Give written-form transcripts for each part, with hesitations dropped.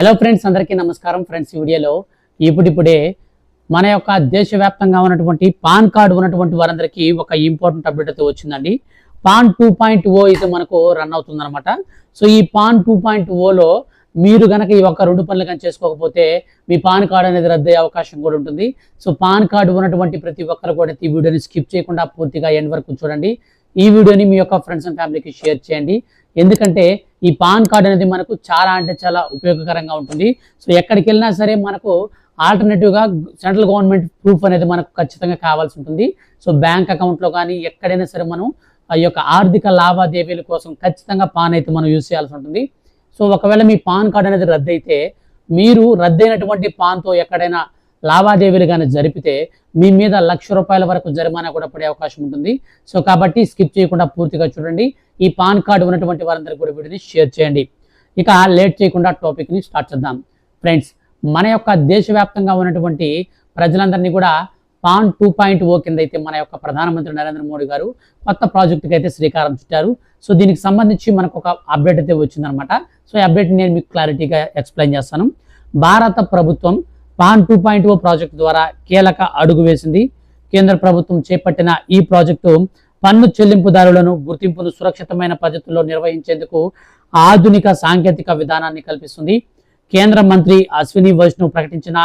Hello friends, అందరికీ నమస్కారం. Friends, ఈ వీడియోలో ఇప్పుడిప్పుడే మన యొక్క దేశవ్యాప్తంగా ఉన్నటువంటి పాన్ కార్డు ఉన్నటువంటి వారందరికీ ఒక ఇంపార్టెంట్ అప్డేట్ అయితే వచ్చిందండి. పాన్ 2.0 అయితే మనకు రన్ అవుతుంది అనమాట. సో ఈ పాన్ 2.0లో మీరు గనక ఈ ఒక 2 పనులు కానీ చేసుకోకపోతే మీ పాన్ కార్డు అనేది రద్దు అయ్యే అవకాశం కూడా ఉంటుంది. సో పాన్ కార్డు ఉన్నటువంటి ప్రతి ఒక్కరు కూడా ఈ వీడియోని స్కిప్ చేయకుండా పూర్తిగా ఎండ్ వరకు చూడండి. ఈ వీడియోని మీ యొక్క ఫ్రెండ్స్ అండ్ ఫ్యామిలీకి షేర్ చేయండి. ఎందుకంటే ఈ పాన్ కార్డ్ అనేది మనకు చాలా అంటే చాలా ఉపయోగకరంగా ఉంటుంది. సో ఎక్కడికి వెళ్ళినా సరే మనకు ఆల్టర్నేటివ్గా సెంట్రల్ గవర్నమెంట్ ప్రూఫ్ అనేది మనకు ఖచ్చితంగా కావాల్సి ఉంటుంది. సో బ్యాంక్ అకౌంట్లో కానీ ఎక్కడైనా సరే మనం ఆ యొక్క ఆర్థిక లావాదేవీల కోసం ఖచ్చితంగా పాన్ అయితే మనం యూజ్ చేయాల్సి ఉంటుంది. సో ఒకవేళ మీ పాన్ కార్డ్ అనేది రద్దు అయితే మీరు రద్దయినటువంటి పాన్తో ఎక్కడైనా లావాదేవీలు కానీ జరిపితే మీ మీద ₹1,00,000 వరకు జరిమానా కూడా పడే అవకాశం ఉంటుంది. సో కాబట్టి స్కిప్ చేయకుండా పూర్తిగా చూడండి. ఈ పాన్ కార్డు ఉన్నటువంటి వారందరికీ కూడా వీడియోని షేర్ చేయండి. ఇక లేట్ చేయకుండా టాపిక్ని స్టార్ట్ చేద్దాం. ఫ్రెండ్స్, మన యొక్క దేశవ్యాప్తంగా ఉన్నటువంటి ప్రజలందరినీ కూడా పాన్ 2.0 కింద అయితే మన యొక్క ప్రధానమంత్రి నరేంద్ర మోడీ గారు కొత్త ప్రాజెక్టుకి అయితే శ్రీకారం చుట్టారు. సో దీనికి సంబంధించి మనకు ఒక అప్డేట్ అయితే వచ్చిందనమాట. సో ఈ అప్డేట్ నేను మీకు క్లారిటీగా ఎక్స్ప్లెయిన్ చేస్తాను. భారత ప్రభుత్వం పాన్ 2.0 ప్రాజెక్టు ద్వారా కీలక అడుగు వేసింది. కేంద్ర ప్రభుత్వం చేపట్టిన ఈ ప్రాజెక్టు పన్ను చెల్లింపుదారులను గుర్తింపును సురక్షితమైన పద్ధతుల్లో నిర్వహించేందుకు ఆధునిక సాంకేతిక విధానాన్ని కల్పిస్తుంది. కేంద్ర మంత్రి అశ్విని వైష్ణవ్ ప్రకటించిన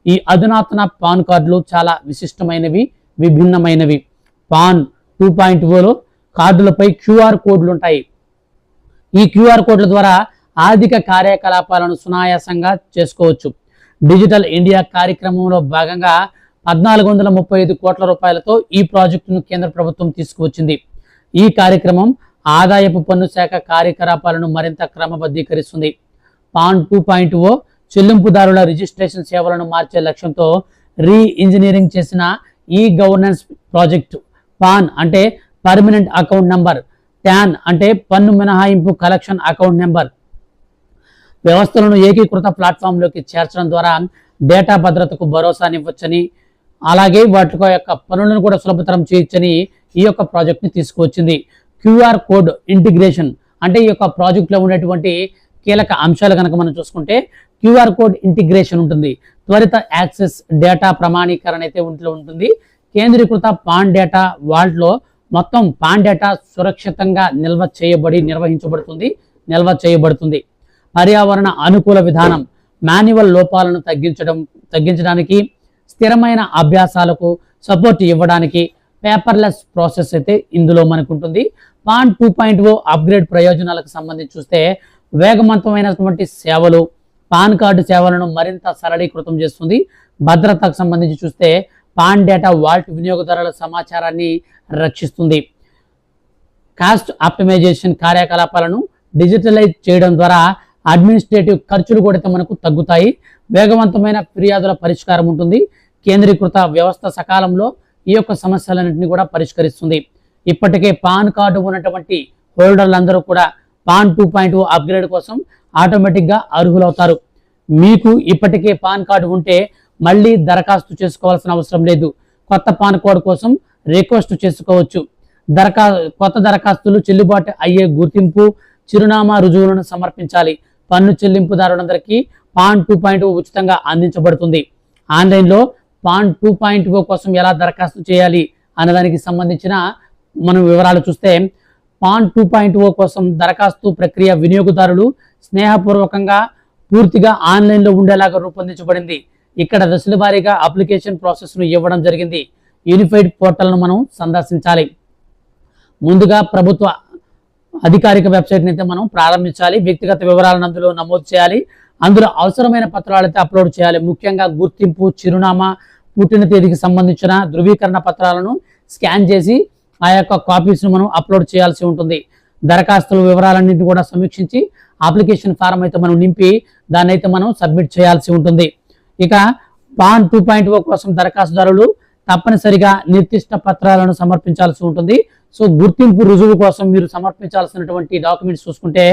ఈ అధునాతన పాన్ కార్డులు చాలా విశిష్టమైనవి, విభిన్నమైనవి. పాన్ 2.0లో కార్డులపై క్యూఆర్ కోడ్లు ఉంటాయి. ఈ క్యూఆర్ కోడ్ల ద్వారా ఆర్థిక కార్యకలాపాలను సునాయాసంగా చేసుకోవచ్చు. డిజిటల్ ఇండియా కార్యక్రమంలో భాగంగా 1,435 కోట్ల రూపాయలతో ఈ ప్రాజెక్టును కేంద్ర ప్రభుత్వం తీసుకువచ్చింది. ఈ కార్యక్రమం ఆదాయపు పన్ను శాఖ కార్యకలాపాలను మరింత క్రమబద్ధీకరిస్తుంది. పాన్ 2.0 చెల్లింపుదారుల రిజిస్ట్రేషన్ సేవలను మార్చే లక్ష్యంతో రీ ఇంజనీరింగ్ చేసిన ఈ గవర్నెన్స్ ప్రాజెక్టు. పాన్ అంటే పర్మనెంట్ అకౌంట్ నెంబర్, ట్యాన్ అంటే పన్ను మినహాయింపు కలెక్షన్ అకౌంట్ నెంబర్ వ్యవస్థలను ఏకీకృత ప్లాట్ఫామ్లోకి చేర్చడం ద్వారా డేటా భద్రతకు భరోసానివ్వచ్చని, అలాగే వాటి యొక్క పనులను కూడా సులభతరం చేయొచ్చని ఈ యొక్క ప్రాజెక్ట్ని తీసుకువచ్చింది. క్యూఆర్ కోడ్ ఇంటిగ్రేషన్ అంటే ఈ యొక్క ప్రాజెక్ట్లో ఉండేటువంటి కీలక అంశాలు కనుక మనం చూసుకుంటే క్యూఆర్ కోడ్ ఇంటిగ్రేషన్ ఉంటుంది. త్వరిత యాక్సెస్ డేటా ప్రమాణీకరణ అయితే ఉంటుంది. కేంద్రీకృత పాన్ డేటా వాల్ట్లో మొత్తం పాన్ డేటా సురక్షితంగా నిల్వ చేయబడుతుంది. పర్యావరణ అనుకూల విధానం, మాన్యువల్ లోపాలను తగ్గించడానికి, స్థిరమైన అభ్యాసాలకు సపోర్ట్ ఇవ్వడానికి పేపర్లెస్ ప్రాసెస్ అయితే ఇందులో మనకు ఉంటుంది. పాన్ 2.0 అప్గ్రేడ్ ప్రయోజనాలకు సంబంధించి చూస్తే వేగవంతమైనటువంటి సేవలు, పాన్ కార్డు సేవలను మరింత సరళీకృతం చేస్తుంది. భద్రతకు సంబంధించి చూస్తే పాన్ డేటా వాల్ట్ వినియోగదారుల సమాచారాన్ని రక్షిస్తుంది. కాస్ట్ ఆప్టిమైజేషన్ కార్యకలాపాలను డిజిటలైజ్ చేయడం ద్వారా అడ్మినిస్ట్రేటివ్ ఖర్చులు కూడా మనకు తగ్గుతాయి. వేగవంతమైన ఫిర్యాదుల పరిష్కారం ఉంటుంది. కేంద్రీకృత వ్యవస్థ సకాలంలో ఈ యొక్క సమస్యలన్నింటినీ కూడా పరిష్కరిస్తుంది. ఇప్పటికే పాన్ కార్డు ఉన్నటువంటి హోల్డర్లందరూ కూడా పాన్ 2.0 అప్గ్రేడ్ కోసం ఆటోమేటిక్గా అర్హులవుతారు. మీకు ఇప్పటికే పాన్ కార్డు ఉంటే మళ్ళీ దరఖాస్తు చేసుకోవాల్సిన అవసరం లేదు. కొత్త పాన్ కార్డు కోసం రిక్వెస్ట్ చేసుకోవచ్చు. కొత్త దరఖాస్తులు చెల్లుబాటు అయ్యే గుర్తింపు, చిరునామా రుజువులను సమర్పించాలి. పన్ను చెల్లింపుదారులందరికీ పాన్ 2.0 ఉచితంగా అందించబడుతుంది. ఆన్లైన్లో పాన్ 2.0 కోసం ఎలా దరఖాస్తు చేయాలి అన్నదానికి సంబంధించిన మనం వివరాలు చూస్తే పాన్ 2.0 కోసం దరఖాస్తు ప్రక్రియ వినియోగదారులు స్నేహపూర్వకంగా పూర్తిగా ఆన్లైన్లో ఉండేలాగా రూపొందించబడింది. ఇక్కడ దశల వారీగా అప్లికేషన్ ప్రాసెస్ను ఇవ్వడం జరిగింది. యూనిఫైడ్ పోర్టల్ను మనం సందర్శించాలి. ముందుగా ప్రభుత్వ అధికారిక వెబ్సైట్ని అయితే మనం ప్రారంభించాలి. వ్యక్తిగత వివరాలను అందులో నమోదు చేయాలి. అందులో అవసరమైన పత్రాలు అయితే అప్లోడ్ చేయాలి. ముఖ్యంగా గుర్తింపు, చిరునామా, పుట్టిన తేదీకి సంబంధించిన ధృవీకరణ పత్రాలను స్కాన్ చేసి ఆ యొక్క కాపీస్ను మనం అప్లోడ్ చేయాల్సి ఉంటుంది. దరఖాస్తుల వివరాలన్నింటినీ కూడా సమీక్షించి అప్లికేషన్ ఫారం అయితే మనం నింపి దాన్ని అయితే మనం సబ్మిట్ చేయాల్సి ఉంటుంది. ఇక పాన్ 2.0 కోసం దరఖాస్తుదారులు తప్పనిసరిగా నిర్దిష్ట పత్రాలను సమర్పించాల్సి ఉంటుంది. సో గుర్తింపు రుజువు కోసం మీరు సమర్పించాల్సినటువంటి డాక్యుమెంట్స్ చూసుకుంటే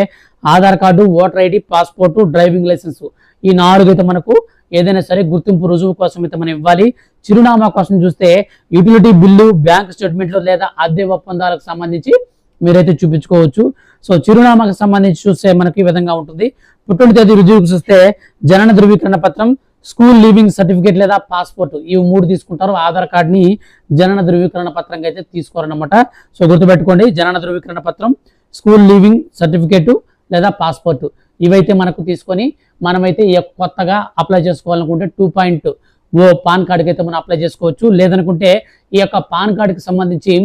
Aadhaar card, voter ID, passport, driving licence, ఈ 4 అయితే మనకు ఏదైనా సరే గుర్తింపు రుజువు కోసం అయితే మనం ఇవ్వాలి. చిరునామా కోసం చూస్తే యూటిలిటీ బిల్లు, బ్యాంక్ స్టేట్మెంట్లు లేదా అద్దె ఒప్పందాలకు సంబంధించి మీరైతే చూపించుకోవచ్చు. సో చిరునామాకు సంబంధించి చూస్తే మనకి ఈ విధంగా ఉంటుంది. పుట్టిన తేదీ రుజువుకు చూస్తే జనన ధృవీకరణ పత్రం, స్కూల్ లీవింగ్ సర్టిఫికేట్ లేదా పాస్పోర్ట్, ఇవి 3 తీసుకుంటారు. ఆధార్ కార్డ్ని జనన ధృవీకరణ పత్రంగా అయితే తీసుకోరన్నమాట. సో గుర్తుపెట్టుకోండి, జనన ధృవీకరణ పత్రం, స్కూల్ లీవింగ్ సర్టిఫికేట్ లేదా పాస్పోర్ట్, ఇవైతే మనకు తీసుకొని మనమైతే కొత్తగా అప్లై చేసుకోవాలనుకుంటే 2.0 పాన్ కార్డుకి అయితే మనం అప్లై చేసుకోవచ్చు. లేదనుకుంటే ఈ యొక్క పాన్ కార్డుకి సంబంధించి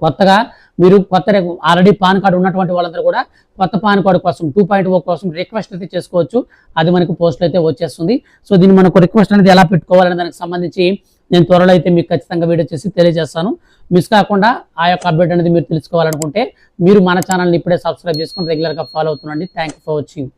కొత్తగా మీరు ఆల్రెడీ పాన్ కార్డు ఉన్నటువంటి వాళ్ళందరూ కూడా కొత్త పాన్ కార్డు కోసం 2.0 కోసం రిక్వెస్ట్ అయితే చేసుకోవచ్చు. అది మనకు పోస్ట్లో అయితే వచ్చేస్తుంది. సో దీన్ని మనకు రిక్వెస్ట్ అనేది ఎలా పెట్టుకోవాలనే దానికి సంబంధించి నేను త్వరలో అయితే మీకు ఖచ్చితంగా వీడియో చేసి తెలియజేస్తాను. మిస్ కాకుండా ఆ యొక్క అప్డేట్ అనేది మీరు తెలుసుకోవాలనుకుంటే మీరు మన ఛానల్ని ఇప్పుడే సబ్స్క్రైబ్ చేసుకొని రెగ్యులర్గా ఫాలో అవుతుండండి. Thank you for watching.